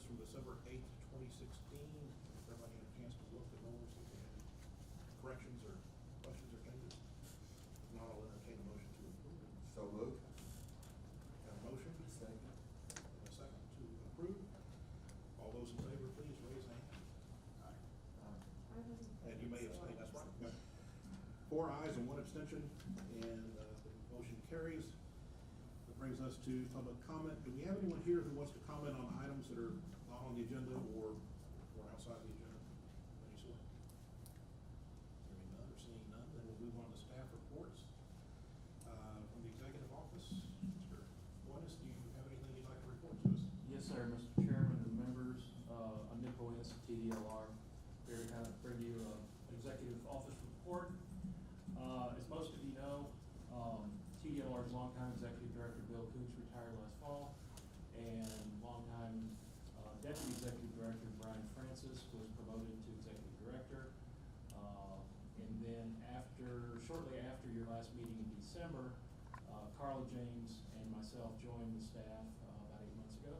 minutes from December 8th, 2016. Everybody had a chance to look at those, if they had any corrections or questions or changes. If not, I'll entertain a motion to approve. So moved. Got a motion? Second. And a second to approve. All those in favor, please raise a hand. Aye. And you may abstain, that's right. Okay. 4 ayes and 1 abstention, and the motion carries. That brings us to public comment. Do we have anyone here who wants to comment on items that are not on the agenda or outside the agenda of any sort? Hearing none or seeing none, then we'll move on to staff reports. From the executive office, Mr. Boynes, do you have anything you'd like to report to us? Yes, sir, Mr. Chairman and members. I'm Nick Boynes, TDLR. Here to kind of bring you an executive office report. As most of you know, TDLR's longtime executive director, Bill Cooch, retired last fall, and longtime deputy executive director, Brian Francis, was promoted to executive director. And then shortly after your last meeting in December, Carla James and myself joined the staff about 8 months ago.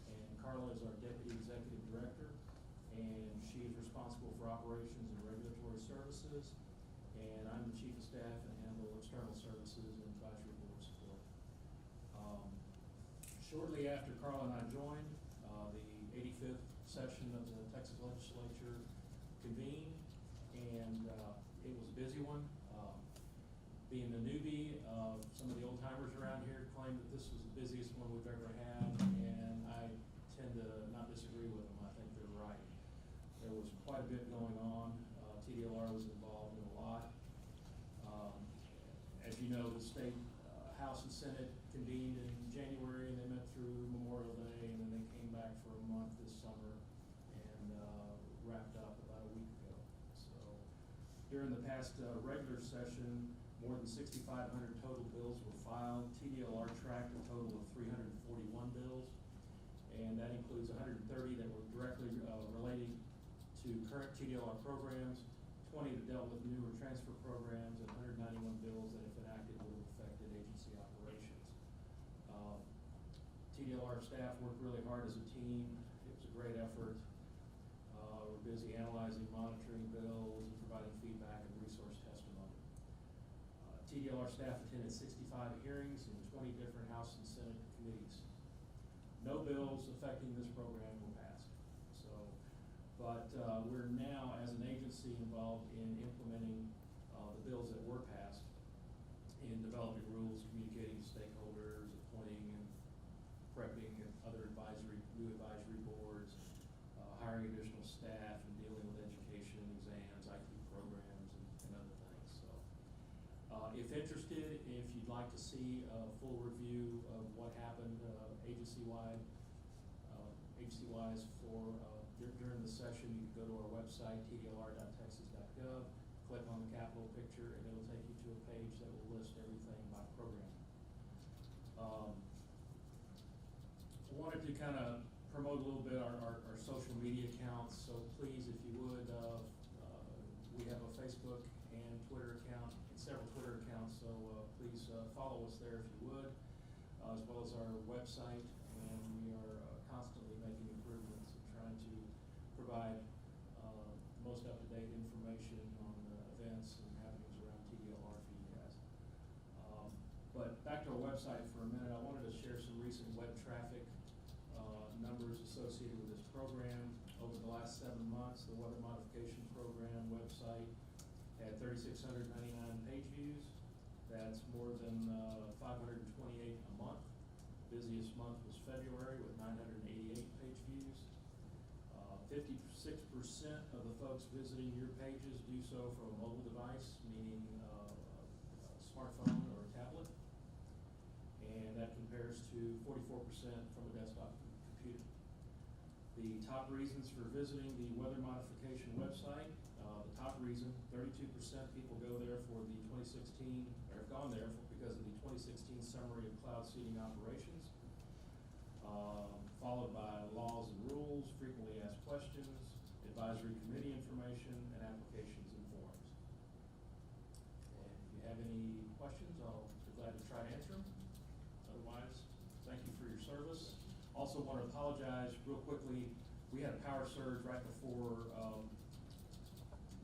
And Carla is our deputy executive director, and she is responsible for operations and regulatory services. And I'm the chief of staff and handle external services and advisory board support. Shortly after Carla and I joined, the 85th session of the Texas legislature convened, and it was a busy one. Being a newbie, some of the old timers around here claim that this was the busiest one we've ever had, and I tend to not disagree with them. I think they're right. There was quite a bit going on. TDLR was involved in a lot. As you know, the state House and Senate convened in January, and they met through Memorial Day, and then they came back for a month this summer and wrapped up about a week ago. So during the past regular session, more than 6,500 total bills were filed. TDLR tracked a total of 341 bills, and that includes 130 that were directly related to current TDLR programs, 20 that dealt with newer transfer programs, and 191 bills that, if enacted, would have affected agency operations. TDLR staff worked really hard as a team. It was a great effort. We're busy analyzing, monitoring bills, and providing feedback and resource testimony. TDLR staff attended 65 hearings in 20 different House and Senate committees. No bills affecting this program were passed. But we're now, as an agency, involved in implementing the bills that were passed, in developing rules, communicating to stakeholders, appointing and prepping other new advisory boards, hiring additional staff, and dealing with education, exams, IT programs, and other things. So, if interested, if you'd like to see a full review of what happened agency-wise for during the session, you can go to our website, tdlr.texas.gov, click on the Capitol picture, and it'll take you to a page that will list everything by program. I wanted to kind of promote a little bit our social media accounts, so please, if you would, we have a Facebook and Twitter account, and several Twitter accounts, so please follow us there if you would, as well as our website, and we are constantly making improvements and trying to provide most up-to-date information on events and happenings around TDLR for you guys. But back to our website for a minute, I wanted to share some recent web traffic numbers associated with this program. Over the last 7 months, the Weather Modification Program website had 3,699 page views. That's more than 528 a month. The busiest month was February with 988 page views. 56% of the folks visiting your pages do so from a mobile device, meaning a smartphone or a tablet. And that compares to 44% from a desktop computer. The top reasons for visiting the Weather Modification website, the top reason, 32% people go there for the 2016, or have gone there because of the 2016 Summary of Cloud Seeding Operations, followed by laws and rules, frequently asked questions, advisory committee information, and applications and forms. And if you have any questions, I'll be glad to try to answer them. Otherwise, thank you for your service. Also, Also want to apologize real quickly. We had a power surge right before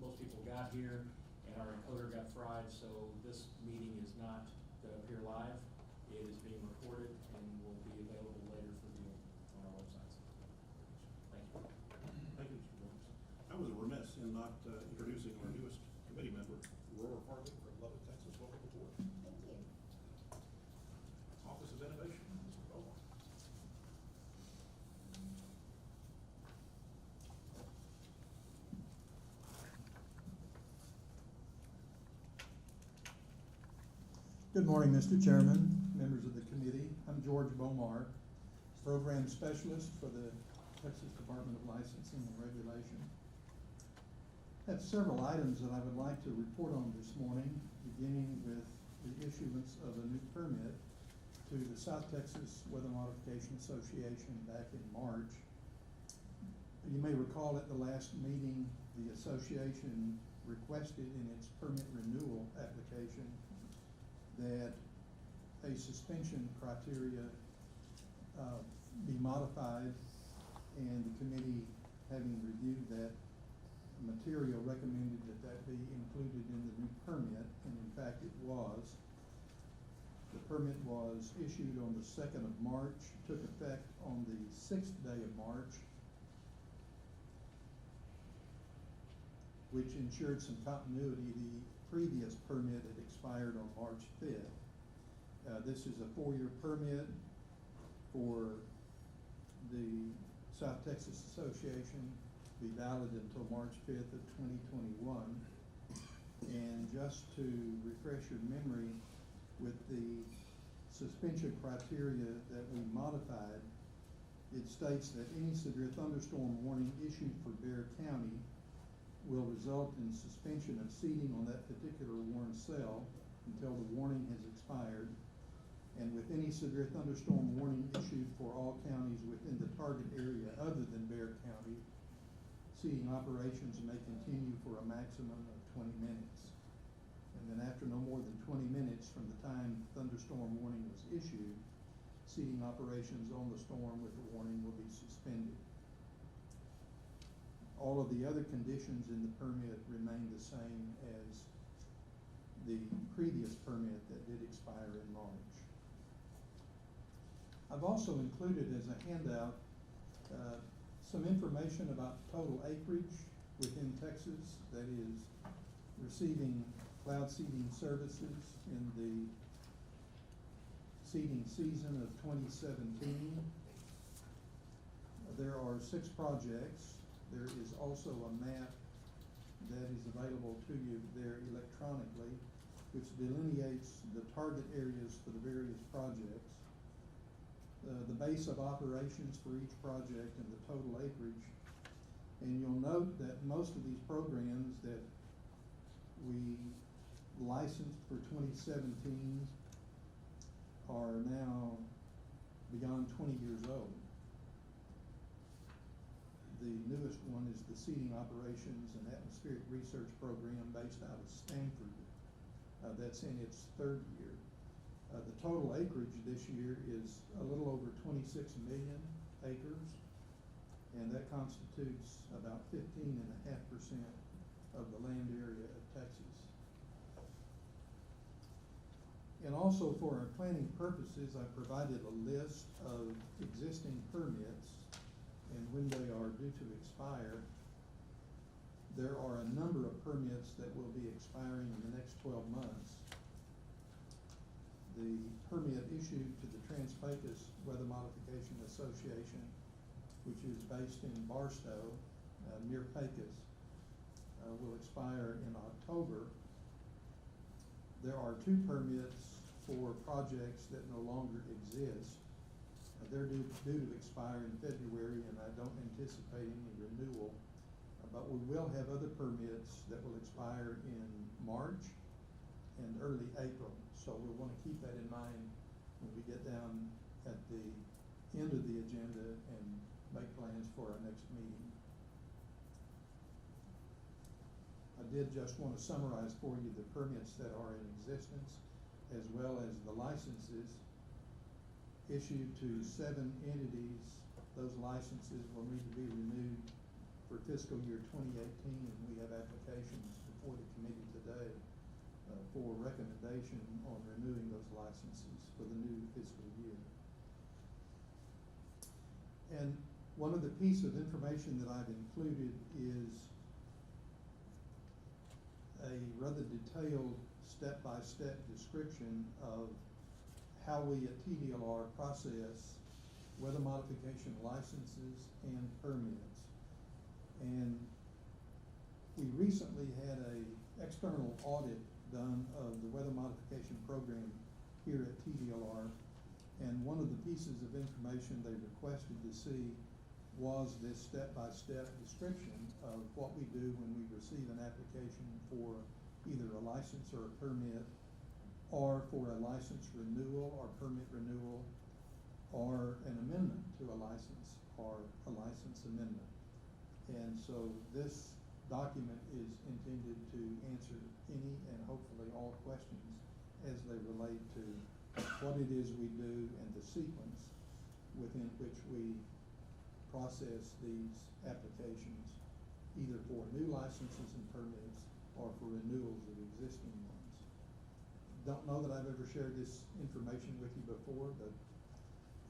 most people got here, and our encoder got fried, so this meeting is not going to appear live. It is being recorded and will be available later for viewing on our websites. Thank you. Thank you, Mr. Williams. I was remiss in not introducing our newest committee member, Harvey from Lubbock, Texas. Welcome aboard. Thank you. Office of Innovation, Mr. Beaumont. Good morning, Mr. Chairman, members of the committee. I'm George Bomar, Program Specialist for the Texas Department of Licensing and Regulation. I have several items that I would like to report on this morning, beginning with the issuance of a new permit to the South Texas Weather Modification Association back in March. You may recall at the last meeting, the association requested in its permit renewal application that a suspension criteria be modified, and the committee, having reviewed that material, recommended that that be included in the new permit, and in fact it was. The permit was issued on the 2nd of March, took effect on the 6th day of March, which ensured some continuity. The previous permit had expired on March 5th. This is a 4-year permit for the South Texas Association, be valid until March 5th of 2021. And just to refresh your memory, with the suspension criteria that we modified, it states that any severe thunderstorm warning issued for Bexar County will result in suspension of seating on that particular warned cell until the warning has expired. And with any severe thunderstorm warning issued for all counties within the target area other than Bexar County, seating operations may continue for a maximum of 20 minutes. And then after no more than 20 minutes from the time thunderstorm warning was issued, seating operations on the storm with the warning will be suspended. All of the other conditions in the permit remain the same as the previous permit that did expire in March. I've also included as a handout some information about total acreage within Texas that is receiving cloud seeding services in the seeding season of 2017. There are 6 projects. There is also a map that is available to you there electronically, which delineates the target areas for the various projects, the base of operations for each project, and the total acreage. And you'll note that most of these programs that we licensed for 2017 are now beyond 20 years old. The newest one is the Seeding Operations and Atmospheric Research Program based out of Stanford. That's in its 3rd year. The total acreage this year is a little over 26 million acres, and that constitutes about 15.5% of the land area of Texas. And also for our planning purposes, I provided a list of existing permits and when they are due to expire. There are a number of permits that will be expiring in the next 12 months. The permit issued to the Trans-Pecos Weather Modification Association, which is based in Barstow, near Pecos, will expire in October. There are 2 permits for projects that no longer exist. They're due to expire in February, and I don't anticipate any renewal. But we will have other permits that will expire in March and early April. So we'll want to keep that in mind when we get down at the end of the agenda and make plans for our next meeting. I did just want to summarize for you the permits that are in existence, as well as the licenses issued to 7 entities those licenses will need to be renewed for fiscal year 2018, and we have applications before the committee today for recommendation on renewing those licenses for the new fiscal year. And one of the pieces of information that I've included is a rather detailed step-by-step description of how we at TDLR process weather modification licenses and permits. And we recently had a external audit done of the weather modification program here at TDLR. And one of the pieces of information they requested to see was this step-by-step description of what we do when we receive an application for either a license or a permit, or for a license renewal or permit renewal, or an amendment to a license or a license amendment. And so this document is intended to answer any and hopefully all questions as they relate to what it is we do and the sequence within which we process these applications, either for new licenses and permits or for renewals of existing ones. Don't know that I've ever shared this information with you before, but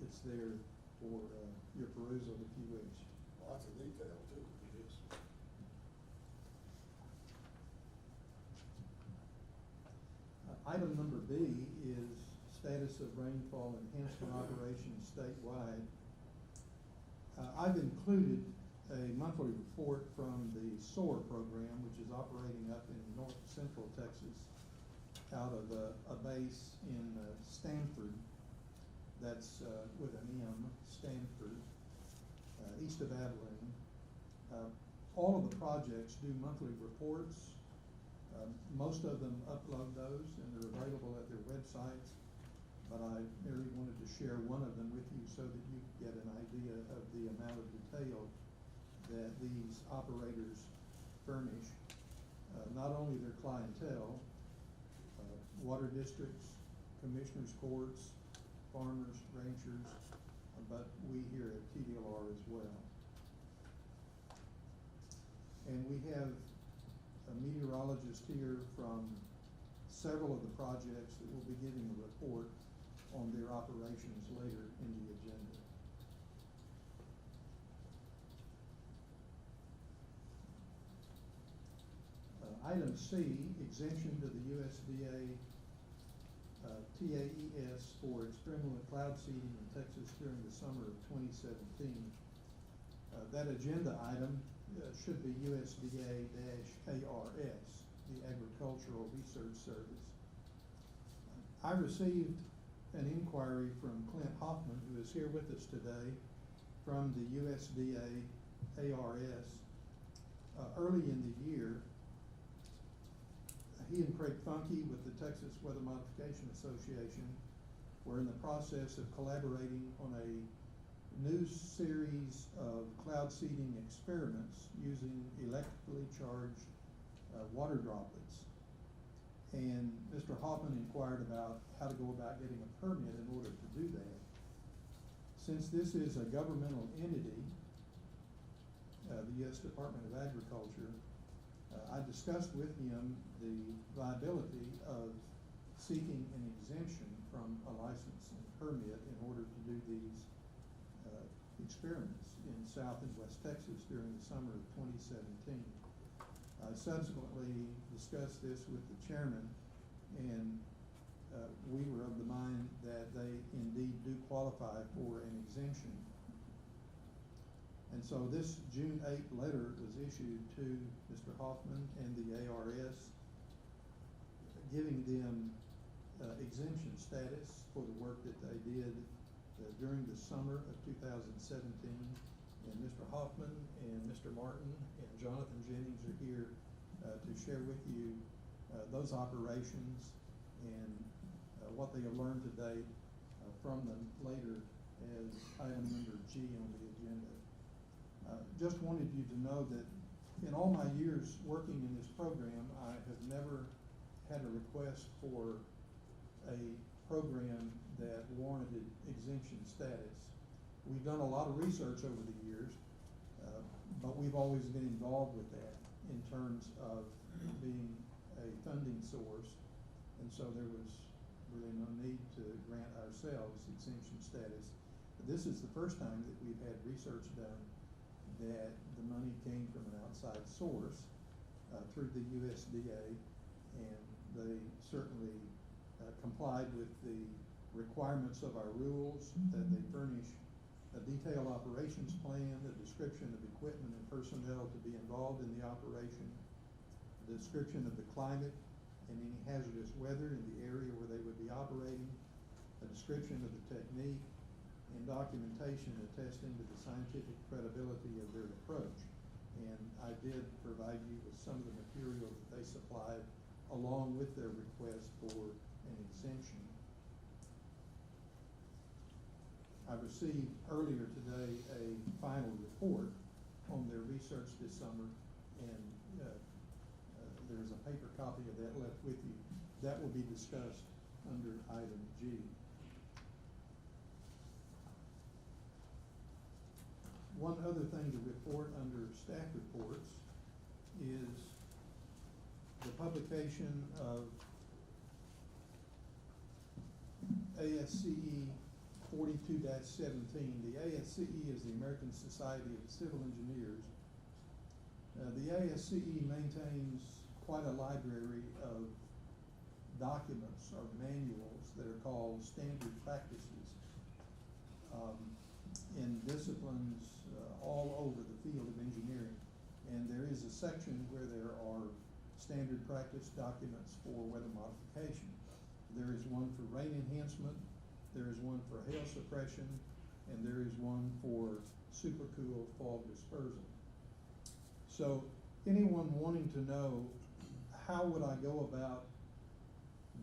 it's there for your perusal if you wish. Lots of detail too. It is. Item number B is status of rainfall enhancement operations statewide. I've included a monthly report from the SOAR program, which is operating up in north central Texas out of a base in Stanford. That's with an M, Stanford, east of Abilene. All of the projects do monthly reports. Most of them upload those and they're available at their websites, but I merely wanted to share one of them with you so that you get an idea of the amount of detail that these operators furnish, not only their clientele, water districts, commissioners' courts, farmers, ranchers, but we here at TDLR as well. And we have a meteorologist here from several of the projects that will be giving a report on their operations later in the agenda. Item C, exemption to the USDA TAES for experiment cloud seeding in Texas during the summer of 2017. That agenda item should be USDA-ARS, the Agricultural Research Service. I received an inquiry from Clint Hoffman, who is here with us today, from the USDA-ARS. Early in the year, he and Craig Funke with the Texas Weather Modification Association were in the process of collaborating on a new series of cloud seeding experiments using electrically charged water droplets. And Mr. Hoffman inquired about how to go about getting a permit in order to do that. Since this is a governmental entity, the U.S. Department of Agriculture, I discussed with him the viability of seeking an exemption from a license and permit in order to do these experiments in South and West Texas during the summer of 2017. I subsequently discussed this with the chairman, and we were of the mind that they indeed do qualify for an exemption. And so this June 8th letter was issued to Mr. Hoffman and the ARS, giving them exemption status for the work that they did during the summer of 2017. And Mr. Hoffman and Mr. Martin and Jonathan Jennings are here to share with you those operations and what they have learned to date from them later as item number G on the agenda. Just wanted you to know that in all my years working in this program, I have never had a request for a program that warranted exemption status. we've done a lot of research over the years, but we've always been involved with that in terms of being a funding source. And so there was really no need to grant ourselves exemption status. But this is the first time that we've had research done that the money came from an outside source through the USDA, and they certainly complied with the requirements of our rules, that they furnish a detailed operations plan, a description of equipment and personnel to be involved in the operation, a description of the climate and any hazardous weather in the area where they would be operating, a description of the technique, and documentation attesting to the scientific credibility of their approach. And I did provide you with some of the material that they supplied along with their request for an exemption. I received earlier today a final report on their research this summer, and there's a paper copy of that left with you. That will be discussed under item G. One other thing to report under staff reports is the publication of ASCE 42-17. The ASCE is the American Society of Civil Engineers. The ASCE maintains quite a library of documents or manuals that are called standard practices in disciplines all over the field of engineering. And there is a section where there are standard practice documents for weather modification. There is one for rain enhancement, there is one for hail suppression, and there is one for supercool fog dispersal. So anyone wanting to know how would I go about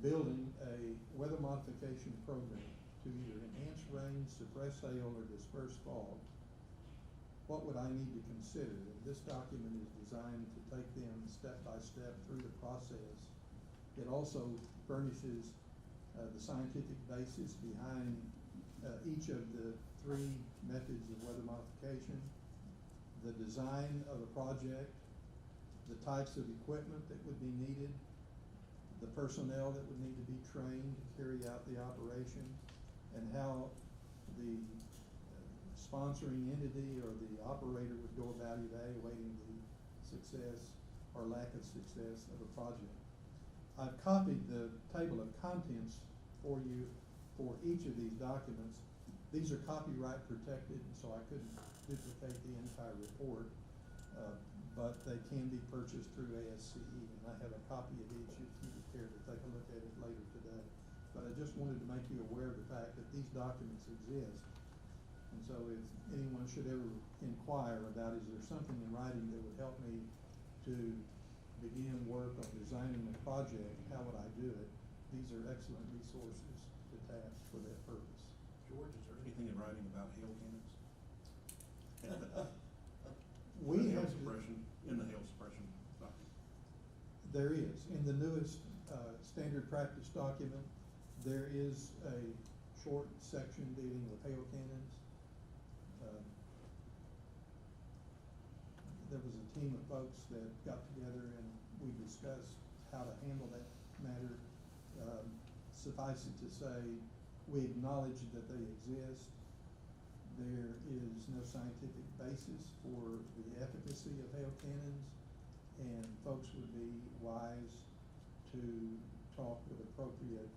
building a weather modification program to either enhance rain, suppress hail, or disperse fog, what would I need to consider? And this document is designed to take them step by step through the process. It also furnishes the scientific basis behind each of the three methods of weather modification, the design of a project, the types of equipment that would be needed, the personnel that would need to be trained to carry out the operation, and how the sponsoring entity or the operator would go about evaluating the success or lack of success of a project. I've copied the table of contents for you for each of these documents. These are copyright protected, so I couldn't duplicate the entire report, but they can be purchased through ASCE, and I have a copy of each if you would care to take a look at it later today. But I just wanted to make you aware of the fact that these documents exist. And so if anyone should ever inquire about, is there something in writing that would help me to begin work on designing a project, how would I do it? These are excellent resources to tap for that purpose. George, is there anything in writing about hail cannons? We hail have suppression, in the hail suppression document. There is. In the newest standard practice document, there is a short section dealing with hail cannons. There was a team of folks that got together and we discussed how to handle that matter. Suffice it to say, we acknowledge that they exist. There is no scientific basis for the efficacy of hail cannons, and folks would be wise to talk with appropriate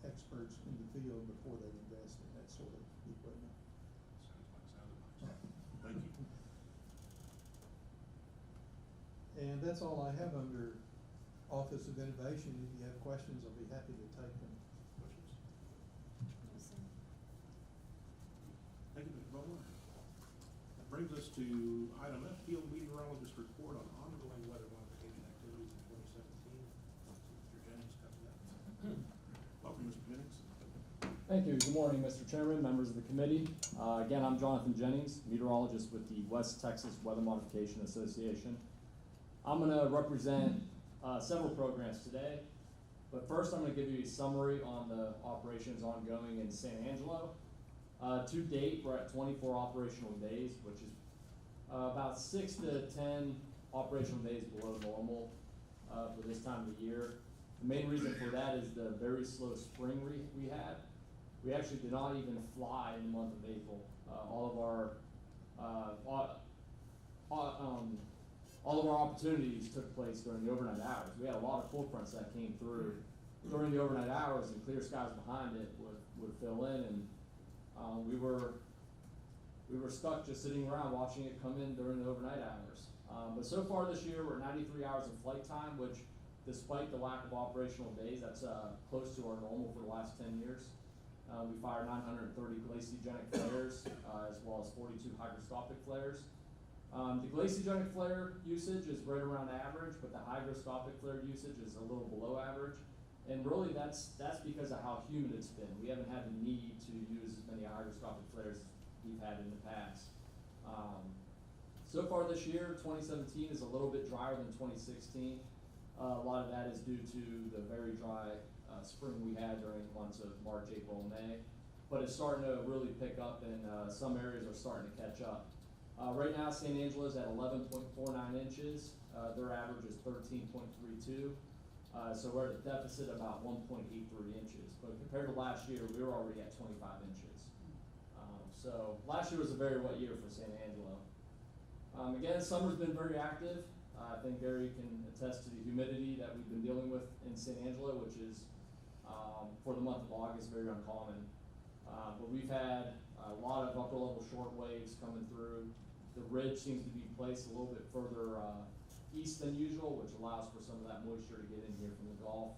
experts in the field before they invest in that sort of equipment. Sounds advice. Thank you. And that's all I have under Office of Innovation. If you have questions, I'll be happy to take them. Questions? Thank you, Mr. Bowler. That brings us to item F, Field Meteorologist Report on ongoing weather modification activities in 2017. Mr. Jennings comes up. Welcome, Mr. Jennings. Thank you. Good morning, Mr. Chairman, members of the committee. Again, I'm Jonathan Jennings, meteorologist with the West Texas Weather Modification Association. I'm going to represent several programs today, but first I'm going to give you a summary on the operations ongoing in San Angelo, To date, we're at 24 operational days, which is about 6 to 10 operational days below normal for this time of the year. The main reason for that is the very slow spring we had. We actually did not even fly in the month of April. All of our opportunities took place during the overnight hours. We had a lot of cold fronts that came through during the overnight hours, and clear skies behind it would fill in, and we were stuck just sitting around watching it come in during the overnight hours. But so far this year, we're at 93 hours of flight time, which, despite the lack of operational days, that's close to our normal for the last 10 years. We fire 930 glaciogenic flares, as well as 42 hygroscopic flares. The glaciogenic flare usage is right around average, but the hygroscopic flare usage is a little below average. And really, that's because of how humid it's been. We haven't had the need to use as many hygroscopic flares as we've had in the past. So far this year, 2017 is a little bit drier than 2016. A lot of that is due to the very dry spring we had during the months of March, April, and May. But it's starting to really pick up, and some areas are starting to catch up. Right now, San Angelo's at 11.49 inches. Their average is 13.32. So we're at a deficit about 1.83 inches. But compared to last year, we were already at 25 inches. So last year was a very wet year for San Angelo. Again, summer's been very active. I think Gary can attest to the humidity that we've been dealing with in San Angelo, which is, for the month of August, very uncommon. But we've had a lot of upper level short waves coming through. The ridge seems to be placed a little bit further east than usual, which allows for some of that moisture to get in here from the Gulf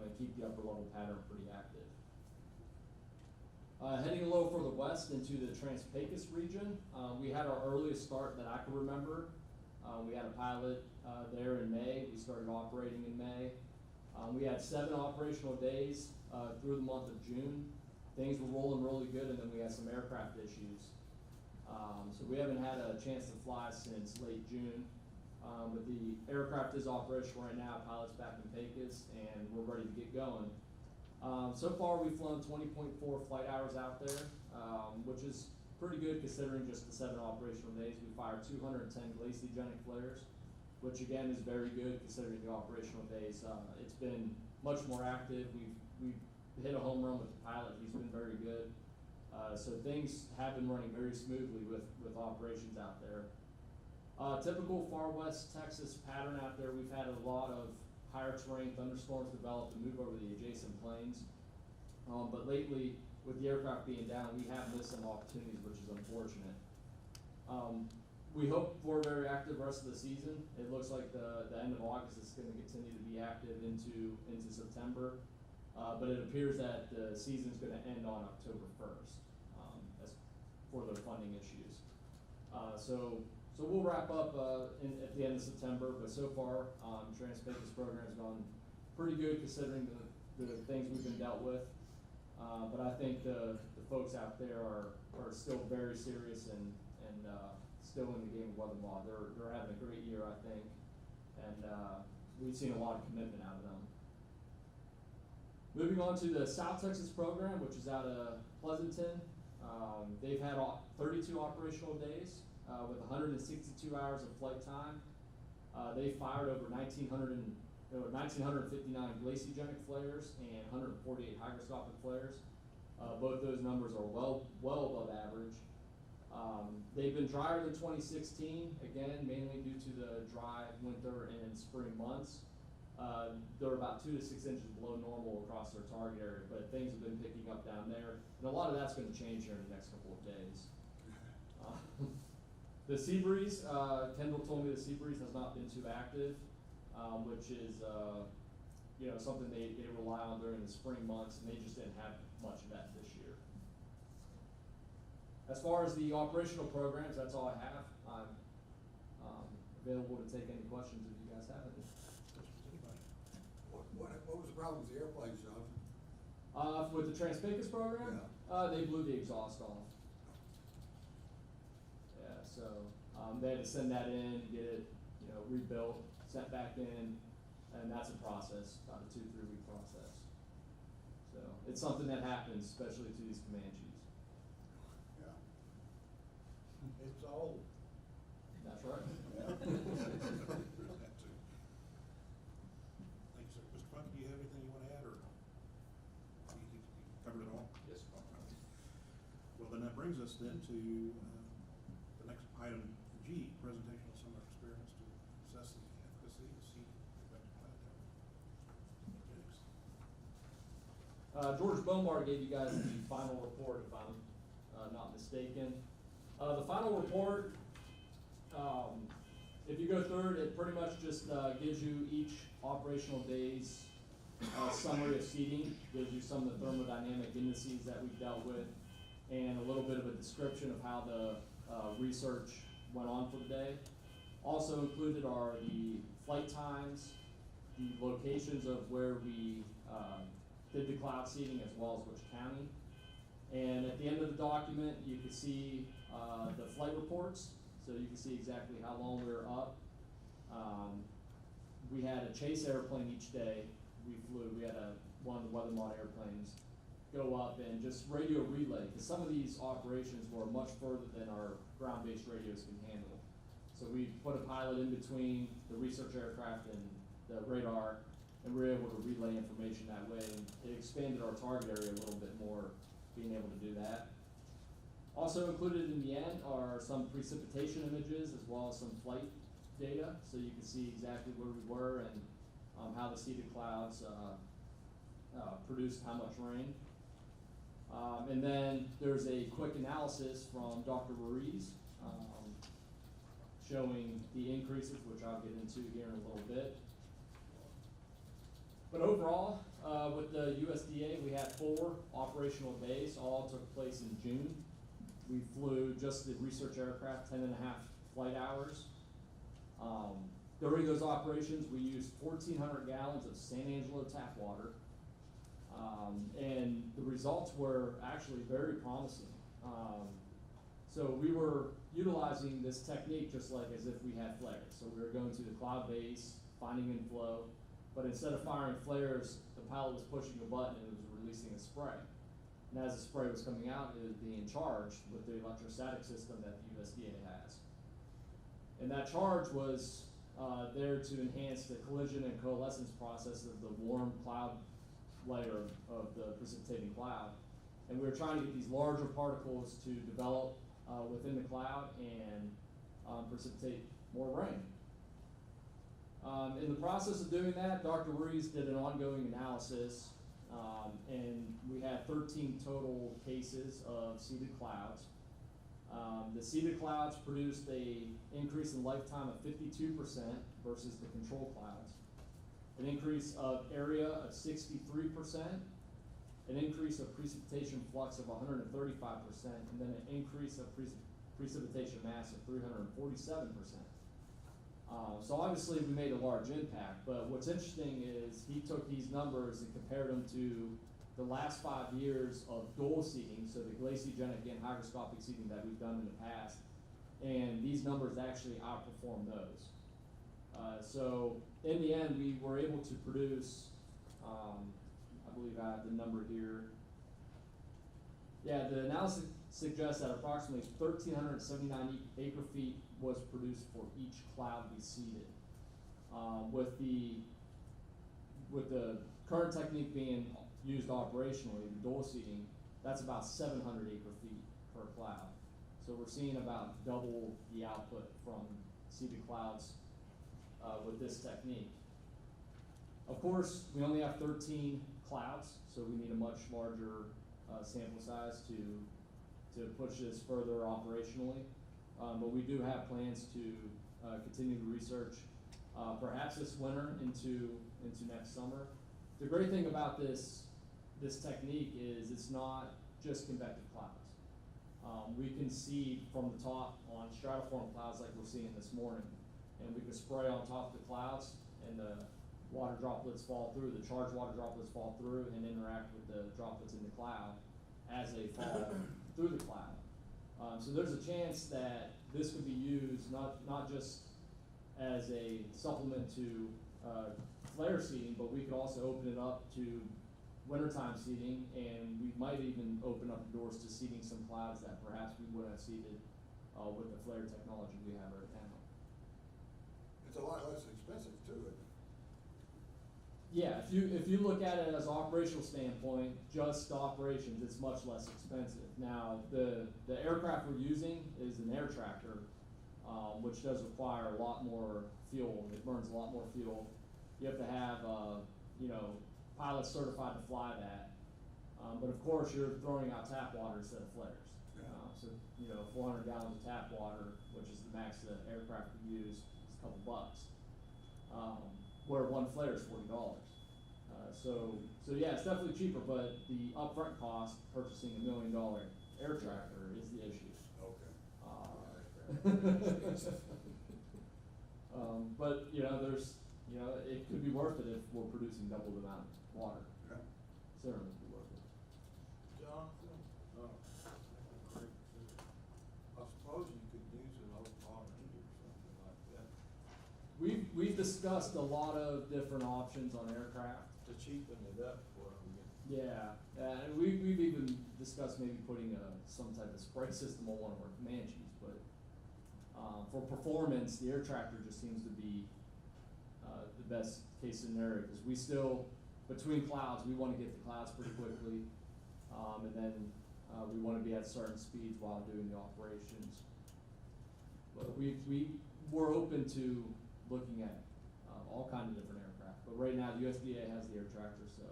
and keep the upper level pattern pretty active. Heading a little further west into the Trans-Pecos region, we had our earliest start that I can remember. We had a pilot there in May. We started operating in May. We had 7 operational days through the month of June. Things were rolling really good, and then we had some aircraft issues. So we haven't had a chance to fly since late June. But the aircraft is operational right now, pilot's back in Pecos, and we're ready to get going. So far, we've flown 20.4 flight hours out there, which is pretty good considering just the 7 operational days. We fired 210 glaciogenic flares, which again is very good considering the operational days. It's been much more active. We've hit a home run with the pilot. He's been very good. So things have been running very smoothly with operations out there. Typical far west Texas pattern out there. We've had a lot of higher terrain thunderstorms develop and move over the adjacent plains. But lately, with the aircraft being down, we have missed some opportunities, which is unfortunate. We hope for a very active rest of the season. It looks like the end of August is going to continue to be active into September. But it appears that the season's going to end on October 1st as for their funding issues. So we'll wrap up at the end of September, but so far, Trans-Pecos program's gone pretty good considering the things we've been dealt with. But I think the folks out there are still very serious and still in the game of weather law. They're having a great year, I think, and we've seen a lot of commitment out of them. Moving on to the South Texas program, which is out of Pleasanton. They've had 32 operational days with 162 hours of flight time. They fired over 1,959 glaciogenic flares and 148 hygroscopic flares. Both those numbers are well above average. They've been drier than 2016, again, mainly due to the dry winter and spring months. They're about 2 to 6 inches below normal across their target area, but things have been picking up down there, and a lot of that's going to change here in the next couple of days. The sea breeze, Kendall told me the sea breeze has not been too active, which is something they rely on during the spring months, and they just didn't have much of that this year. As far as the operational programs, that's all I have. I'm available to take any questions if you guys have any. What was the problem with the airplanes, John? With the Trans-Pecos program, they blew the exhaust off. Yeah, so they had to send that in, get it, rebuilt, sent back in, and that's a process, about a 2-3 week process. So it's something that happens, especially to these Comanches. It's old. That's right. There's that too. Thanks, sir. Mr. Funk, do you have anything you want to add, or you covered it all? Yes. Well, then that brings us then to the next item, G, presentation of summer experiments to assess the efficacy of seed effective cloud cover. George Bomar gave you guys the final report, if I'm not mistaken. The final report, if you go through it, it pretty much just gives you each operational day's summary of seeding, gives you some of the thermodynamic indices that we've dealt with, and a little bit of a description of how the research went on for the day. Also included are the flight times, the locations of where we did the cloud seeding, as well as which county. And at the end of the document, you can see the flight reports, so you can see exactly how long we were up. We had a chase airplane each day we flew. We had one of the weather mod airplanes go up and just radio relay, because some of these operations were much further than our ground-based radios can handle. So we put a pilot in between the research aircraft and the radar, and we were able to relay information that way, and it expanded our target area a little bit more, being able to do that. Also included in the end are some precipitation images, as well as some flight data, so you can see exactly where we were and how the seeded clouds produced how much rain. And then there's a quick analysis from Dr. Ruiz showing the increases, which I'll get into here in a little bit. But overall, with the USDA, we had 4 operational days. All took place in June. We flew just the research aircraft 10.5 flight hours. During those operations, we used 1,400 gallons of San Angelo tap water. And the results were actually very promising. So we were utilizing this technique just like as if we had flares. So we were going to the cloud base, finding inflow, but instead of firing flares, the pilot was pushing a button and it was releasing a spray. And as the spray was coming out, it was being charged with the electrostatic system that the USDA has. And that charge was there to enhance the collision and coalescence process of the warm cloud layer of the precipitating cloud. And we were trying to get these larger particles to develop within the cloud and precipitate more rain. In the process of doing that, Dr. Ruiz did an ongoing analysis, and we had 13 total cases of seeded clouds. The seeded clouds produced an increase in lifetime of 52% versus the control clouds, an increase of area of 63%, an increase of precipitation flux of 135%, and then an increase of precipitation mass of 347%. So obviously we made a large impact, but what's interesting is he took these numbers and compared them to the last 5 years of dual seeding, so the glaciogenic and hygroscopic seeding that we've done in the past, and these numbers actually outperform those. So in the end, we were able to produce, I believe I have the number here. Yeah, the analysis suggests that approximately 1,379 acre feet was produced for each cloud we seeded. With the current technique being used operationally, the dual seeding, that's about 700 acre feet per cloud. So we're seeing about double the output from seeded clouds with this technique. Of course, we only have 13 clouds, so we need a much larger sample size to push this further operationally. But we do have plans to continue the research, perhaps this winter into next summer. The great thing about this technique is it's not just convective clouds. We can seed from the top on stratiform clouds like we're seeing this morning, and we can spray on top of the clouds, and the water droplets fall through, the charged water droplets fall through and interact with the droplets in the cloud as they fall through the cloud. So there's a chance that this could be used not just as a supplement to flare seeding, but we could also open it up to wintertime seeding, and we might even open up the doors to seeding some clouds that perhaps we wouldn't have seeded with the flare technology we have right now. It's a lot less expensive too, isn't it? Yeah, if you look at it as operational standpoint, just operations, it's much less expensive. Now, the aircraft we're using is an air tractor, which does require a lot more fuel. It burns a lot more fuel. You have to have, pilots certified to fly that. But of course, you're throwing out tap water instead of flares. Yeah. So, 400 gallons of tap water, which is the max the aircraft could use, is a couple bucks. Where one flare is $40. So yeah, it's definitely cheaper, but the upfront cost purchasing $1 million air tractor is the issue. Okay. But it could be worth it if we're producing double the amount of water. Yeah. Certainly could be worth it. Jonathan, I suppose you could use an old-on heater or something like that We've discussed a lot of different options on aircraft. to cheapen it up for them. Yeah, and we've even discussed maybe putting some type of spray system on one of our Comanches, but for performance, the air tractor just seems to be the best case scenario, because we still, between clouds, we want to get the clouds pretty quickly, and then we want to be at certain speeds while doing the operations. But we're open to looking at all kinds of different aircraft, but right now the USDA has the air tractor, so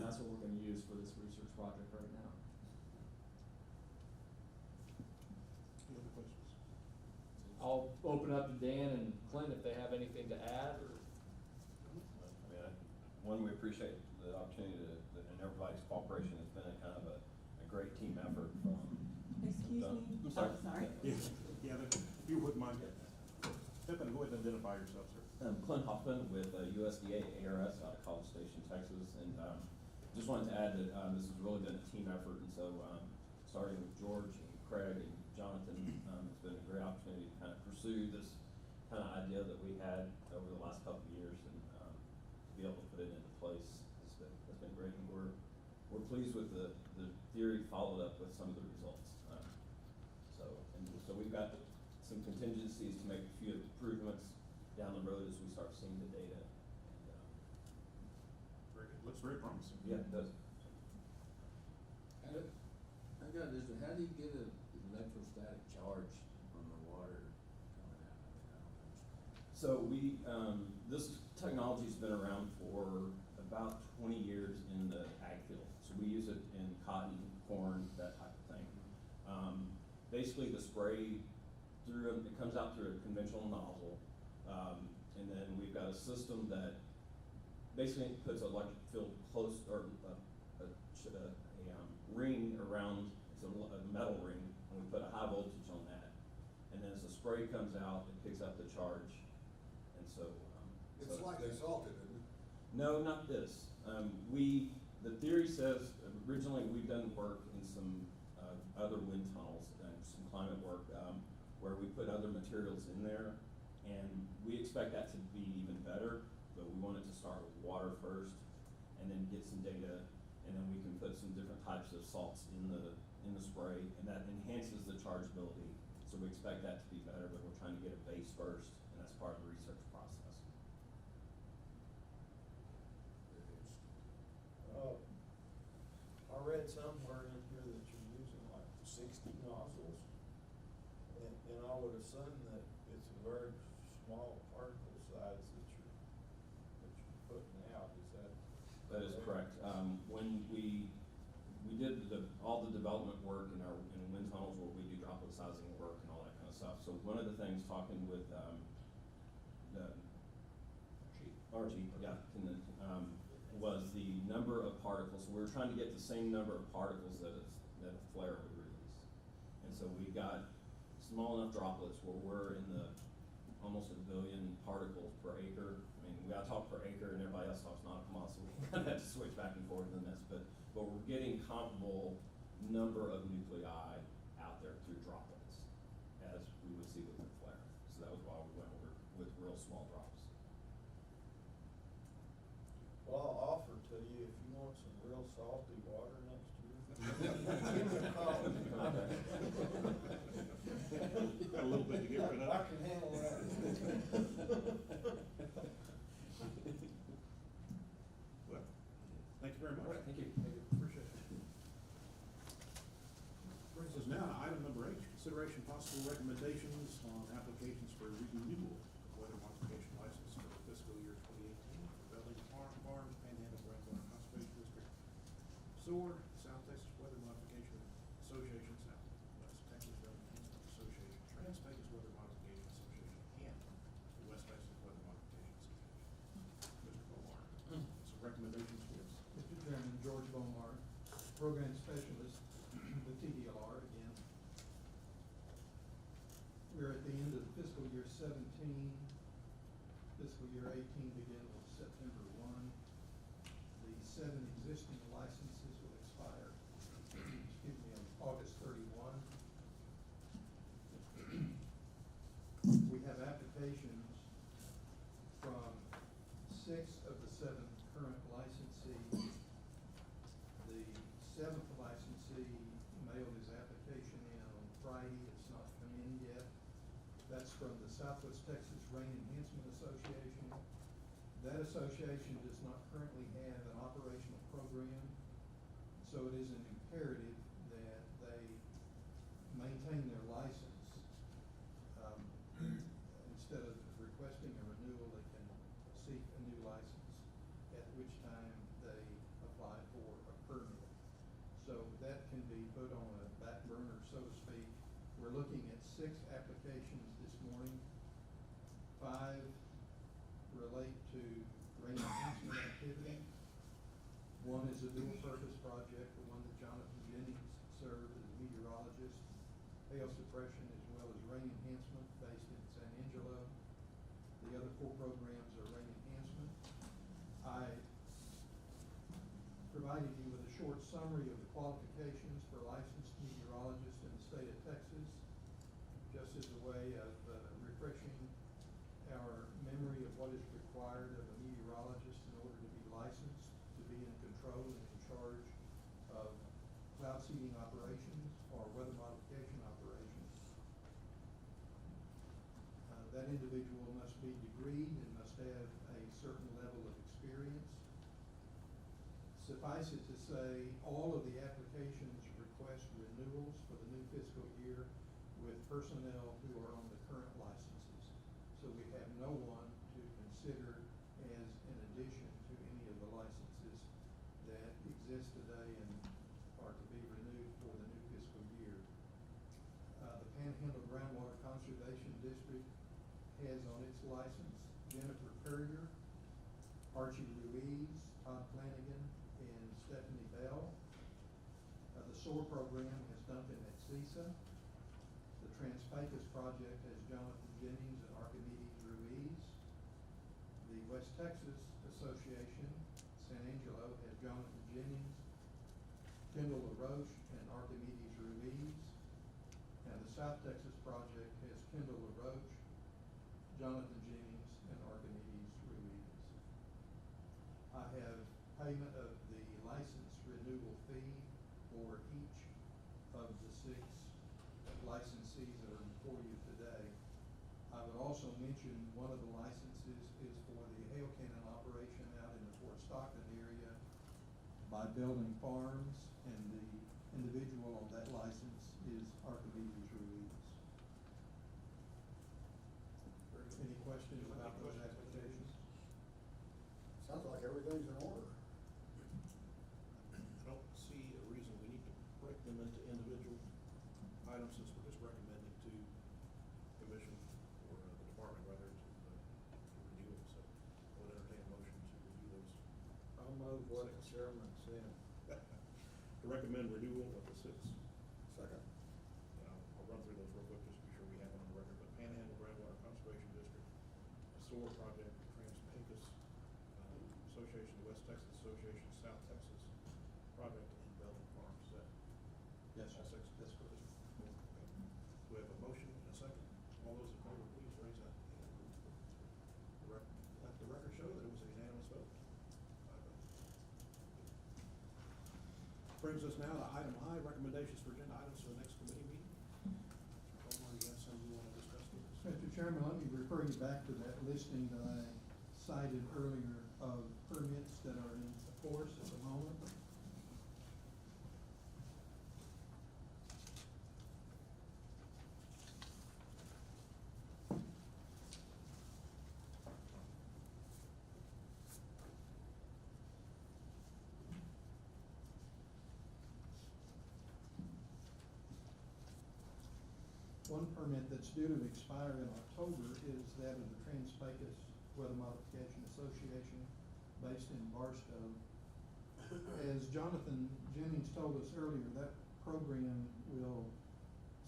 that's what we're going to use for this research project right now. Any other questions? I'll open up to Dan and Clint if they have anything to add, or. One, we appreciate the opportunity and everybody's cooperation. It's been a kind of a great team effort from. Excuse me? I'm sorry. Oh, sorry. Yeah, if you wouldn't mind, step in and go ahead and identify yourself, sir. Clint Hoffman with USDA ARS out of College Station, Texas, and just wanted to add that this has really been a team effort, and so starting with George and Craig and Jonathan, it's been a great opportunity to kind of pursue this kind of idea that we had over the last couple of years, and be able to put it into place has been great, and we're pleased with the theory followed up with some of the results. So we've got some contingencies to make a few improvements down the road as we start seeing the data. And, Very good. Looks very promising. yeah, it does. I got this, how do you get an electrostatic charge on the water coming out of it? I don't understand. So this technology's been around for about 20 years in the ag field. So we use it in cotton, corn, that type of thing. Basically the spray it comes out through a conventional nozzle, and then we've got a system that basically puts an electric field close, or a ring around, it's a metal ring, and we put a high voltage on that. And then as the spray comes out, it picks up the charge. And so. It's like they salted it, isn't it? No, not this. The theory says, originally we've done work in some other wind tunnels and some climate work where we put other materials in there, and we expect that to be even better, but we wanted to start with water first and then get some data, and then we can put some different types of salts in the spray, and that enhances the chargeability. So we expect that to be better, but we're trying to get a base first, and that's part of the research process. I read somewhere in here that you're using like 60 nozzles, and I would assume that it's a very small particle size that you're putting out. Is that? That is correct. When we did all the development work in wind tunnels where we do droplet sizing work and all that kind of stuff. So one of the things, talking with RG, was the number of particles. So we were trying to get the same number of particles that a flare would release. And so we got small enough droplets where we're in the almost 1 billion particles per acre. I mean, we gotta talk per acre and everybody else talks nautical, so we kind of have to switch back and forth on this, but we're getting comparable number of nuclei out there through droplets as we would see with a flare. So that was why we went with real small drops. Well, I'll offer to you, if you want some real salty water next year, give me a call. little bit to get rid of. I can handle that. Well, thank you very much. All right, thank you. Appreciate it. Brings us now to item number 8, consideration possible recommendations on applications for renewal of weather modification license for fiscal year 2018 for Belling Farms, Panhandle Groundwater Conservation District, SOAR, South Texas Weather Modification Association, Southwest Texas Weather Enhancement Association, Trans-Vegas Weather Modification Association, and the West Texas Weather Modification Association. Mr. Bomar, some recommendations for us. Mr. Chairman, George Bomar, Program Specialist, the TDLR again. We're at the end of fiscal year 17. Fiscal year 18 begins on September 1. The 7 existing licenses will expire, excuse me, on August 31. We have applications from 6 of the 7 current licensees. The 7th licensee mailed his application in on Friday. It's not come in yet. That's from the Southwest Texas Rain Enhancement Association. That association does not currently have an operational program, so it is an imperative that they maintain their license. Instead of requesting a renewal, they can seek a new license, at which time they apply for a permit. So that can be put on a back burner, so to speak. We're looking at 6 applications this morning. 5 relate to rain enhancement activity. 1 is a dual purpose project, the one that Jonathan Jennings served as a meteorologist, hail suppression as well as rain enhancement based in San Angelo. The other 4 programs are rain enhancement. I provided you with a short summary of the qualifications for licensed meteorologists in the state of Texas, just as a way of refreshing our memory of what is required of a meteorologist in order to be licensed, to be in control and in charge of cloud seeding operations or weather modification operations. That individual must be degreed and must have a certain level of experience. Suffice it to say, all of the applications request renewals for the new fiscal year with personnel who are on the current licenses. So we have no one to consider as an addition to any of the licenses that exist today and are to be renewed for the new fiscal year. The Panhandle Groundwater Conservation District has on its license Jennifer Courier, Archie Ruiz, Todd Flanagan, and Stephanie Bell. The SOAR program has Duncan at CISA. The Trans-Pecos project has Jonathan Jennings and Archimedes Ruiz. The West Texas Association, San Angelo, has Jonathan Jennings, Kendall LaRoche, and Archimedes Ruiz. And the South Texas project has Kendall LaRoche, Jonathan Jennings, and Archimedes Ruiz. I have payment of the license renewal fee for each of the 6 licensees that are before you today. I would also mention one of the licenses is for the hail cannon operation out in the Fort Stockton area by Building Farms, and the individual on that license is Archimedes Ruiz. Any questions about those applications? Sounds like everything's in order. I don't see a reason we need to break them into individual items, since we're just recommending to commission or the department rather to review them. So I would entertain a motion to review those. I'll move what the chairman said. To recommend renewal of the 6. Second. I'll run through those real quick just to be sure we have them on the record. But Panhandle Groundwater Conservation District, a SOAR project, Trans-Pecos Association, the West Texas Association, South Texas project, and Belling Farms. Is that Yes, all 6? that's correct. Okay. Do we have a motion and a second? All those in favor, please raise that hand. Let the record show that it was a unanimous vote. 5 votes. Brings us now to item I, recommendations for agenda items for the next committee meeting. Mr. Coleman, you have some you want to discuss? Chairman, let me refer you back to that listing that I cited earlier of permits that are in force at the moment. One permit that's due to expire in October is that of the Trans-Pecos Weather Modification Association based in Barstow. As Jonathan Jennings told us earlier, that program will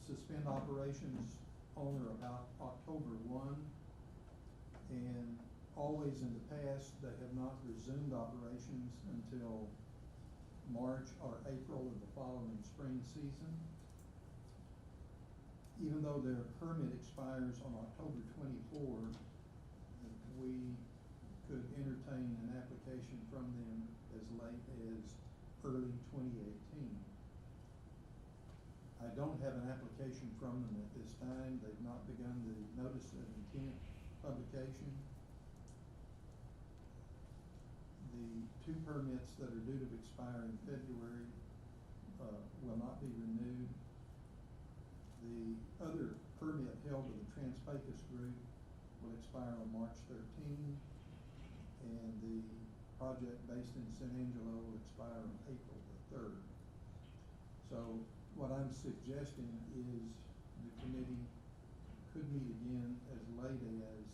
suspend operations on or about October 1. And always in the past, they have not resumed operations until March or April of the following spring season. Even though their permit expires on October 24, we could entertain an application from them as late as early 2018. I don't have an application from them at this time. They've not begun the notice of intent publication. The two permits that are due to expire in February will not be renewed. The other permit held to the Trans-Pecos group will expire on March 13, and the project based in San Angelo will expire on April the 3rd. So what I'm suggesting is the committee could meet again as late as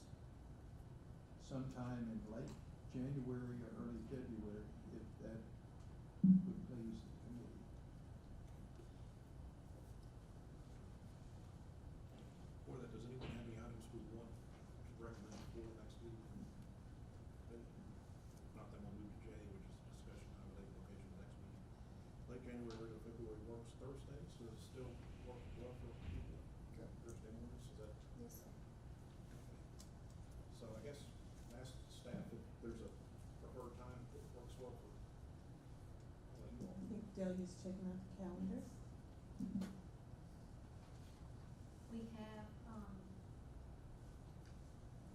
sometime in late January or early February, if that would please the committee. For that, does anyone have any items we want to recommend for the next meeting? Not that we'll move to J, which is a discussion of late location the next meeting. Late January or February works Thursdays, does it still work well for people? Okay. Thursday mornings, is that? Yes, sir. Okay. So I guess ask staff if there's a preferred time that works well for you all. I think Delia's checking out the calendar. We have,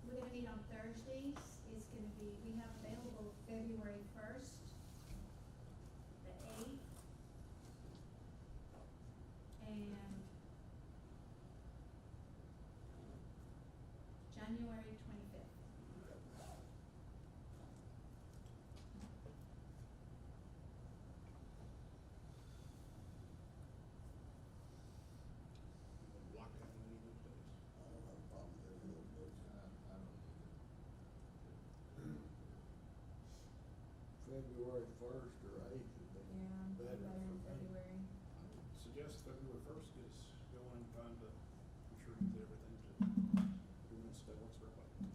we're gonna meet on Thursdays. It's gonna be, we have available February 1st, the 8th, and January 25th. Block out any of those days. I don't have a problem with any of those days. February 1st or 8th would be Yeah, better better in for me. February. I would suggest February 1st gets going in time to ensure you get everything to everyone's that works for everybody.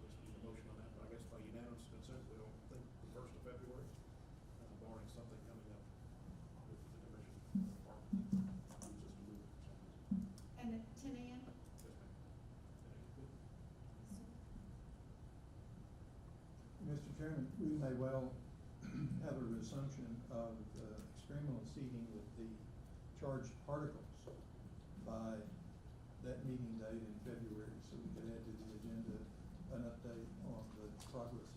Let's need a motion on that, but I guess by unanimous consent, we all think the 1st of February, barring something coming up with the commission department. Just to move it for some reason. And at 10 a.m.? Yes, ma'am. Mr. Chairman, we may well have a resumption of experimental seeding with the charged particles by that meeting date in February, so we could add to the agenda an update on the progress